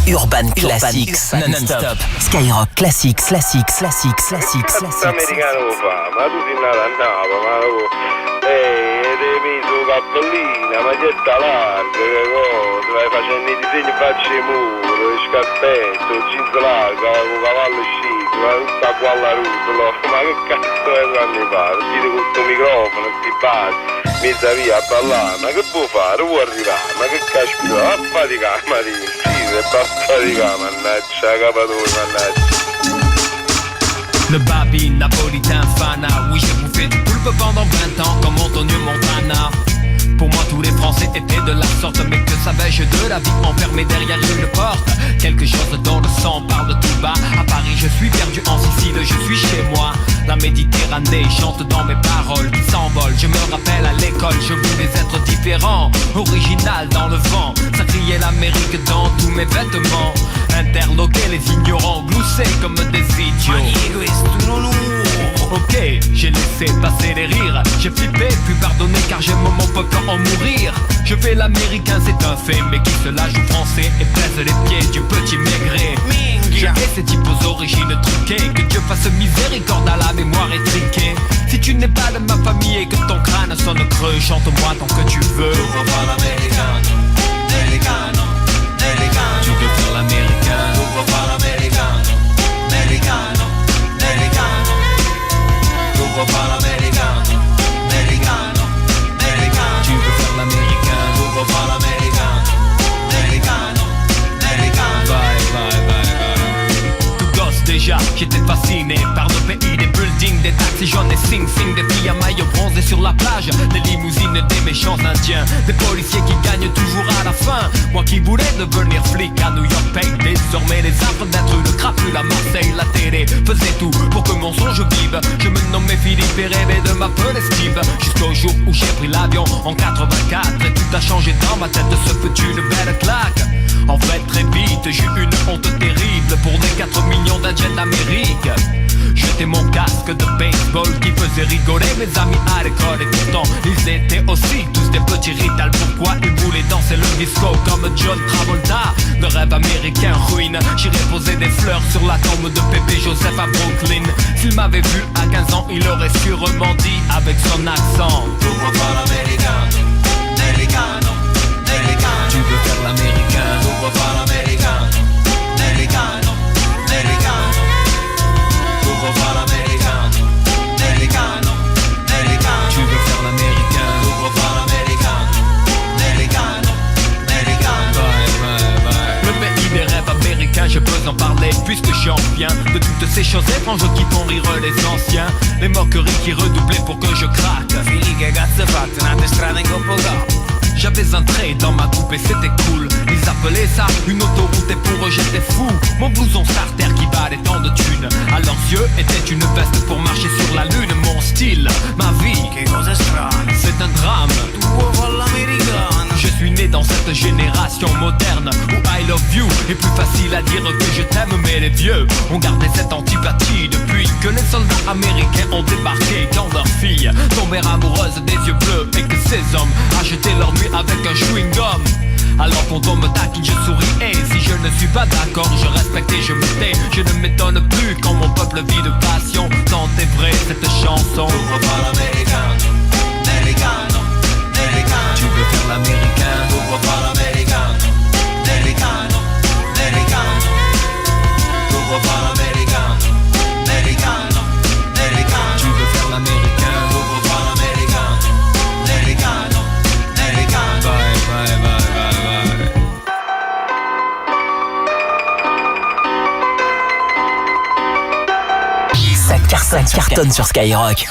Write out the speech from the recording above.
Urban Classics, non-stop. Skyrock Classics, classics. Americano lo fa, ma tu sei nato a Napoli, ma tu devi messo cappellina, maglietta larga, che cosa, vai facendo i disegni faccia i muro, il scappetto, il jeans largo, con cavallo chic, ma tutta qua alla rutola, ma che cazzo è quando fa? Dite con questo microfono, sti basi, mezza via a ballare, ma che può fare? Vuoi arrivare? Ma che caspita, va a faticare, Marino, sì, se va a faticare, mannaggia, capatore, mannaggia. Le babi napolitain fana. Oui, j'ai bouffé du poulpe pendant 20 ans comme Antonio Montana. Pour moi tous les Français étaient de la sorte. Mais que savais-je de la vie enfermée derrière une porte? Quelque chose dans le sang parle de tout bas. À Paris je suis perdu, en Sicile je suis chez moi. La Méditerranée chante dans mes paroles qui s'envolent. Je me rappelle à l'école, je voulais être différent, original dans le vent. Ça criait l'Amérique dans tous mes vêtements. Interloquer les ignorants, glousser comme des idiots. Ok, j'ai laissé passer les rires. J'ai flippé, puis pardonné car j'aime mon peuple en mourir. Je fais l'américain, c'est un fait, mais qui se la joue français et baise les pieds du petit maigret. Je hais ces types aux origines truquées. Que Dieu fasse miséricorde à la mémoire étriquée. Si tu n'es pas de ma famille et que ton crâne sonne creux, chante-moi tant que tu veux. Tu veux faire l'américain. Tu veux faire l'américain. Tout gosse déjà, j'étais fasciné par le pays des buildings, des taxis jaunes et sing-sing, des filles à maillot bronzé sur la plage, des limousines des méchants indiens, des policiers qui gagnent toujours à la fin. Moi qui voulais devenir flic à New York paye désormais les arbres d'être une crapule à Marseille. La télé faisait tout pour que mon songe vive. Je me nommais Philippe et rêvais de m'appeler Steve. Jusqu'au jour où j'ai pris l'avion en 84 et tout a changé dans ma tête, ce fut une belle claque. En fait très vite j'ai eu une honte terrible pour les 4 millions d'Indiens d'Amérique. J'étais mon casque de baseball qui faisait rigoler mes amis à l'école. Et pourtant ils étaient aussi tous des petits rital. Pourquoi ils voulaient danser le disco comme John Travolta? Le rêve américain ruine. J'irais poser des fleurs sur la tombe de Pépé Joseph à Brooklyn. S'il m'avait vu à 15 ans il aurait sûrement dit avec son accent: tu veux faire l'américain. Tu veux faire l'américain. Tu veux faire l'américain. Tu veux faire l'américain. Tu veux faire l'américain. Le pays des rêves américains, je peux en parler puisque j'en viens de toutes ces choses étranges qui font rire les anciens. Les moqueries qui redoublaient pour que je craque. Figli che cazzo fate, nate strade in Coppola. J'avais un trait dans ma coupe et c'était cool. Ils appelaient ça une autoroute et pour eux j'étais fou. Mon blouson starter qui valait tant de thunes, à leurs yeux était une veste pour marcher sur la lune. Mon style, ma vie, c'est un drame. Je suis né dans cette génération moderne où I love you est plus facile à dire que je t'aime. Mais les vieux ont gardé cette antipathie depuis que les soldats américains ont débarqué. Quand leurs filles tombèrent amoureuses des yeux bleus et que ces hommes achetaient leur nuit avec un chewing-gum. Alors quand on me taquine je souris et si je ne suis pas d'accord je respecte et je me tais. Je ne m'étonne plus quand mon peuple vit de passion. Tant est vrai cette chanson. Tu veux faire l'américain. Tu veux faire l'américain. Tu veux faire l'américain. Tu veux faire l'américain. Tu veux faire l'américain. Ça cartonne sur Skyrock.